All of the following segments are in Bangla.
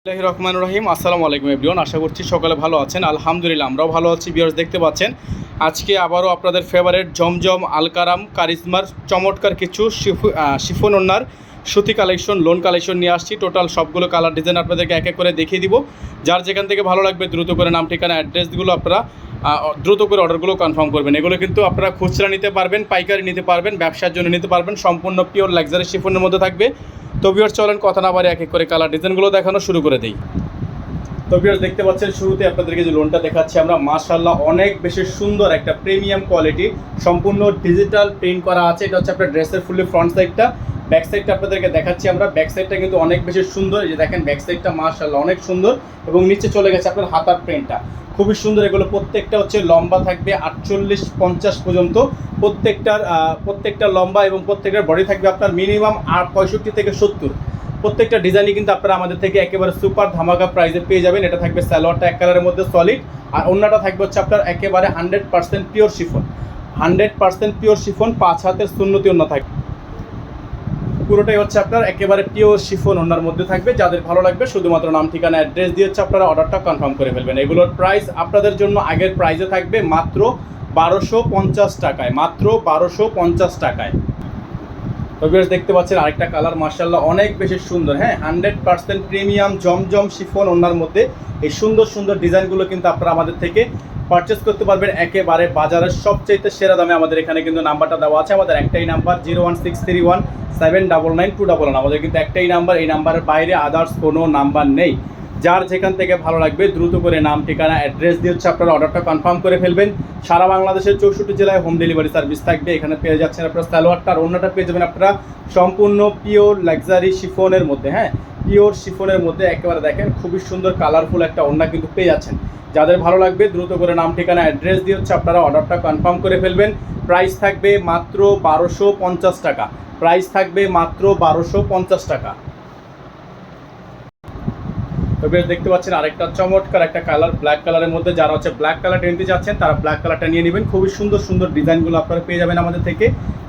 বিসমিল্লাহির রহমানির রহিম। আসসালামু আলাইকুম এভরিওয়ান। আশা করছি সকালে ভালো আছেন। আলহামদুলিল্লাহ আমরাও ভালো আছি। ভিউয়ার্স দেখতে পাচ্ছেন আজকে আবারও আপনাদের ফেভারিট জমজম আলকারাম কারিজমার চমৎকার কিছু শিফন ওড়নার সুতি কালেকশন, লোন কালেকশন নিয়ে আসছি। টোটাল সবগুলো কালার ডিজাইন আপনাদেরকে এক এক করে দেখিয়ে দিব। যার যেখান থেকে ভালো লাগবে দ্রুত করে নাম ঠিকানা অ্যাড্রেসগুলো আপনারা দ্রুত করে অর্ডারগুলো কনফার্ম করবেন। এগুলো কিন্তু আপনারা খুচরা নিতে পারবেন, পাইকারি নিতে পারবেন, ব্যবসার জন্য নিতে পারবেন। সম্পূর্ণ পিওর লাক্সারি শিফনের মধ্যে থাকবে। তো ভিউয়ার্স চলেন কথা না বাড়ি এক এক করে কালার ডিজাইনগুলো দেখানো শুরু করে দিই। তো ভিউয়ার্স দেখতে পাচ্ছেন শুরুতে আপনাদেরকে যে লোনটা দেখাচ্ছি আমরা, মাশাআল্লাহ অনেক বেশি সুন্দর একটা প্রিমিয়াম কোয়ালিটি, সম্পূর্ণ ডিজিটাল প্রিন্ট করা আছে। এটা হচ্ছে আপনার ড্রেসের ফুললি ফ্রন্ট সাইডটা। ব্যাক সাইডটা আপনাদেরকে দেখাচ্ছি আমরা। ব্যাক সাইডটা কিন্তু অনেক বেশি সুন্দর। এই যে দেখেন ব্যাক সাইডটা মাশাআল্লাহ অনেক সুন্দর, এবং নিচে চলে গেছে আপনার হাতার প্রিন্টটা খুবই সুন্দর। এগুলো প্রত্যেকটা হচ্ছে লম্বা থাকবে 48-50 পর্যন্ত, প্রত্যেকটা লম্বা, এবং প্রত্যেকটার বডি থাকবে আপনার মিনিমাম 65 থেকে 70। প্রত্যেকটা ডিজাইনই কিন্তু আপনারা আমাদের থেকে একেবারে সুপার ধামাকা প্রাইসে পেয়ে যাবেন। এটা থাকবে সালোয়ারটা এক কালারের মধ্যে সলিড, আর অন্যটা থাকবে হচ্ছে আপনার একেবারে 100% পিওর শিফন। 100% পিওর শিফন, 5 হাতের সুন্নতি ওড়না থাকবে। পুরোটাই হচ্ছে আপনার একেবারে পিওর শিফন ওড়নার মধ্যে থাকবে। যাদের ভালো লাগবে শুধুমাত্র নাম ঠিকানা অ্যাড্রেস দিয়ে হচ্ছে আপনারা অর্ডারটা কনফার্ম করে ফেলবেন। এগুলোর প্রাইস আপনাদের জন্য আগের প্রাইসে থাকবে মাত্র 1250 টাকায়, মাত্র 1250 টাকায়। তো ভিউয়ার্স দেখতে পাচ্ছেন আরেকটা কালার মাশাআল্লাহ অনেক বেশি সুন্দর। হ্যাঁ, 100% প্রিমিয়াম জমজম শিফন ওড়নার মধ্যে এই সুন্দর সুন্দর ডিজাইনগুলো কিন্তু আপনারা আমাদের থেকে পারচেস করতে পারবেন একেবারে বাজারের সবচেয়ে সেরা দামে। আমাদের এখানে কিন্তু নাম্বারটা দেওয়া আছে, আমাদের একটাই নাম্বার 01631799211। আমাদের কিন্তু একটাই নাম্বার, এই নাম্বারের বাইরে আদার্স কোনো নাম্বার নেই। যার যেখান থেকে ভালো লাগবে দ্রুত করে নাম ঠিকানা অ্যাড্রেস দিয়ে হচ্ছে আপনারা অর্ডারটা কনফার্ম করে ফেলবেন। সারা বাংলাদেশের 64 জেলায় হোম ডেলিভারি সার্ভিস থাকবে। এখানে পেয়ে যাচ্ছেন আপনারা সালোয়ারটা, আর অন্যটা পেয়ে যাবেন আপনারা সম্পূর্ণ পিওর লাক্সারি শিফনের মধ্যে। হ্যাঁ, পিওর শিফনের মধ্যে একেবারে দেখেন খুবই সুন্দর কালারফুল একটা ওড়না কিন্তু পেয়ে যাচ্ছেন। যাদের ভালো লাগবে দ্রুত করে নাম ঠিকানা অ্যাড্রেস দিয়ে হচ্ছে আপনারা অর্ডারটা কনফার্ম করে ফেলবেন। প্রাইস থাকবে মাত্র 1250 টাকা। প্রাইস থাকবে মাত্র 1250 টাকা। তবে দেখতে পাচ্ছেন আরেকটা চমৎকার একটা কালার ব্ল্যাক কালারের মধ্যে। যারা হচ্ছে ব্ল্যাক কালারটা নিতে যাচ্ছেন তারা ব্ল্যাক কালারটা নিয়ে নেবেন। খুবই সুন্দর সুন্দর ডিজাইনগুলো আপনারা পেয়ে যাবেন আমাদের থেকে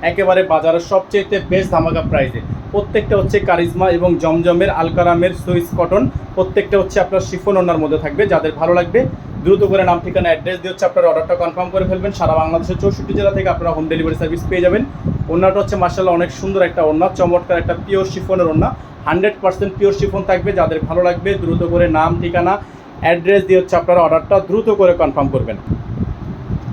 একেবারে বাজারের সবচেয়ে বেস্ট ধামাকা প্রাইসে। প্রত্যেকটা হচ্ছে কারিজমা এবং জমজমের আলকারামের সুইস কটন, প্রত্যেকটা হচ্ছে আপনার শিফন ওড়নার মধ্যে থাকবে। যাদের ভালো লাগবে দ্রুত করে নাম ঠিকানা অ্যাড্রেস দিয়ে হচ্ছে আপনার অর্ডারটা কনফার্ম করে ফেলবেন। সারা বাংলাদেশের 64 জেলা থেকে আপনারা হোম ডেলিভারি সার্ভিস পেয়ে যাবেন। ওড়নাটা হচ্ছে মাশাআল্লাহ অনেক সুন্দর একটা ওড়না, চমৎকার একটা পিওর শিফনের ওড়না, 100% পিওর শিফন থাকবে। যাদের ভালো লাগবে দ্রুত করে নাম ঠিকানা অ্যাড্রেস দিয়ে হচ্ছে আপনারা অর্ডারটা দ্রুত করে কনফার্ম করবেন।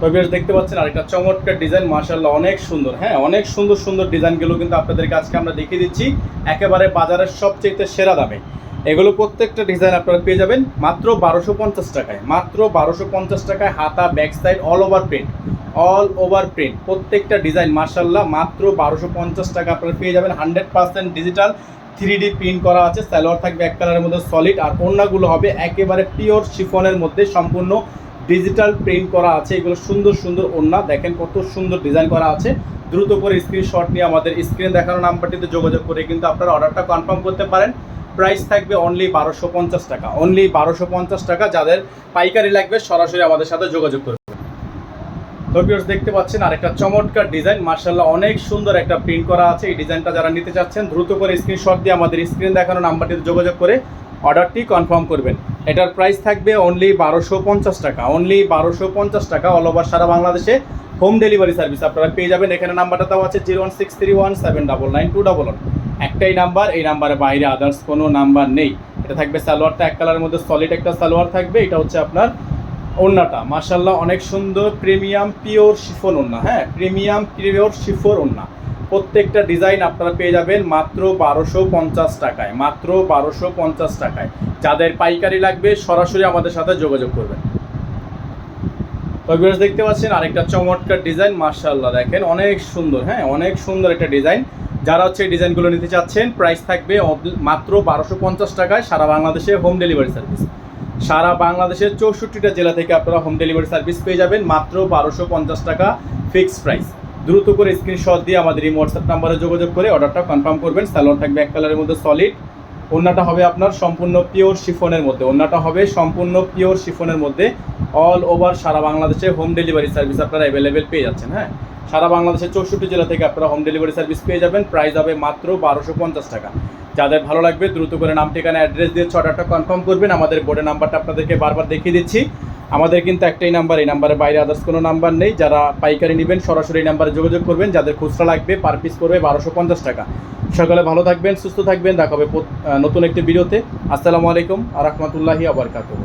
তো ভিউয়ার্স দেখতে পাচ্ছেন আরেকটা চমৎকার ডিজাইন মাশাআল্লাহ অনেক সুন্দর। হ্যাঁ, অনেক সুন্দর সুন্দর ডিজাইনগুলো কিন্তু আপনাদেরকে আজকে আমরা দেখিয়ে দিচ্ছি একেবারে বাজারের সবচেয়ে সেরা দামে। এগুলো প্রত্যেকটা ডিজাইন আপনারা পেয়ে যাবেন মাত্র 1250 টাকায়, মাত্র 1250 টাকায়। হাতা back side all over print, all over print, প্রত্যেকটা ডিজাইন মাশাআল্লাহ মাত্র 1250 টাকা আপনারা পেয়ে যাবেন। 100% ডিজিটাল 3D প্রিন্ট করা আছে। সালোয়ার থাকবে এক কালারের মধ্যে সলিড, আর ওড়নাগুলো হবে একেবারে পিওর শিফনের মধ্যে সম্পূর্ণ ডিজিটাল প্রিন্ট করা আছে। এগুলো সুন্দর সুন্দর ওড়না, দেখেন কত সুন্দর ডিজাইন করা আছে। দ্রুত করে স্ক্রিনশট নিয়ে আমাদের স্ক্রিনে দেখানো নাম্বারটিতে যোগাযোগ করে কিন্তু আপনারা অর্ডারটা কনফার্ম করতে পারেন। প্রাইস থাকবে অনলি 1250 টাকা, অনলি 1250 টাকা। যাদের পাইকারি লাগবে সরাসরি আমাদের সাথে যোগাযোগ করবে। তো ভিউয়ার্স দেখতে পাচ্ছেন আরেকটা চমৎকার ডিজাইন মাশাআল্লাহ অনেক সুন্দর একটা প্রিন্ট করা আছে। এই ডিজাইনটা যারা নিতে চাচ্ছেন দ্রুত করে স্ক্রিনশট দিয়ে আমাদের স্ক্রিন দেখানো নাম্বারটিতে যোগাযোগ করে অর্ডারটি কনফার্ম করবেন। এটার প্রাইস থাকবে অনলি 1250 টাকা, অনলি 1250 টাকা। অল ওভার সারা বাংলাদেশে হোম ডেলিভারি সার্ভিস আপনারা পেয়ে যাবেন। এখানে নাম্বারটা দেওয়া আছে 01631799211। একটাই নাম্বার, এই নাম্বারের বাইরে আদার্স কোনো নাম্বার নেই। এটা থাকবে সালোয়ারটা এক কালারের মধ্যে সলিড একটা সালোয়ার থাকবে। এটা হচ্ছে আপনার ওড়নাটা মাশাআল্লাহ অনেক সুন্দর প্রিমিয়াম পিওর শিফন ওড়না। হ্যাঁ, প্রিমিয়াম পিওর শিফন ওড়না। প্রত্যেকটা ডিজাইন আপনারা পেয়ে যাবেন মাত্র 1250 টাকায়, মাত্র 1250 টাকায়। যাদের পাইকারি লাগবে সরাসরি আমাদের সাথে যোগাযোগ করবেন। তো ভিউয়ার্স দেখতে পাচ্ছেন আরেকটা চমৎকার ডিজাইন মাশাআল্লাহ দেখেন অনেক সুন্দর। হ্যাঁ, অনেক সুন্দর একটা ডিজাইন। যারা হচ্ছে এই ডিজাইনগুলো নিতে চাচ্ছেন প্রাইস থাকবে মাত্র 1250 টাকায়। সারা বাংলাদেশে হোম ডেলিভারি সার্ভিস, সারা বাংলাদেশের 64টা জেলা থেকে আপনারা হোম ডেলিভারি সার্ভিস পেয়ে যাবেন মাত্র 1250 টাকা ফিক্সড প্রাইস। দ্রুত করে স্ক্রিনশট দিয়ে আমাদের এই হোয়াটসঅ্যাপ নাম্বারে যোগাযোগ করে অর্ডারটা কনফার্ম করবেন। সালোয়ার থাকবে এক কালারের মধ্যে সলিড, ওড়নাটা হবে আপনার সম্পূর্ণ পিওর শিফনের মধ্যে, ওড়নাটা হবে সম্পূর্ণ পিওর শিফনের মধ্যে। অল ওভার সারা বাংলাদেশে হোম ডেলিভারি সার্ভিস আপনারা অ্যাভেলেবেল পেয়ে যাচ্ছেন। হ্যাঁ, সারা বাংলাদেশের 64 জেলা থেকে আপনারা হোম ডেলিভারি সার্ভিস পেয়ে যাবেন। প্রাইস হবে মাত্র 1250 টাকা। যাদের ভালো লাগবে দ্রুত করে নাম ঠিকানা অ্যাড্রেস দিয়ে অর্ডারটা কনফার্ম করবেন। আমাদের বোর্ডের নাম্বারটা আপনাদেরকে বারবার দেখিয়ে দিচ্ছি। আমাদের কিন্তু একটাই নাম্বার, এই নাম্বারের বাইরে আদার্স কোনো নাম্বার নেই। যারা পাইকারি নেবেন সরাসরি নাম্বারে যোগাযোগ করবেন। যাদের খুচরা লাগবে পার পিস করবে 1250 টাকা। সকালে ভালো থাকবেন, সুস্থ থাকবেন। দেখা হবে নতুন একটি ভিডিওতে। আসসালামু আলাইকুম ওয়া রাহমাতুল্লাহি ওয়া বারাকাতুহু।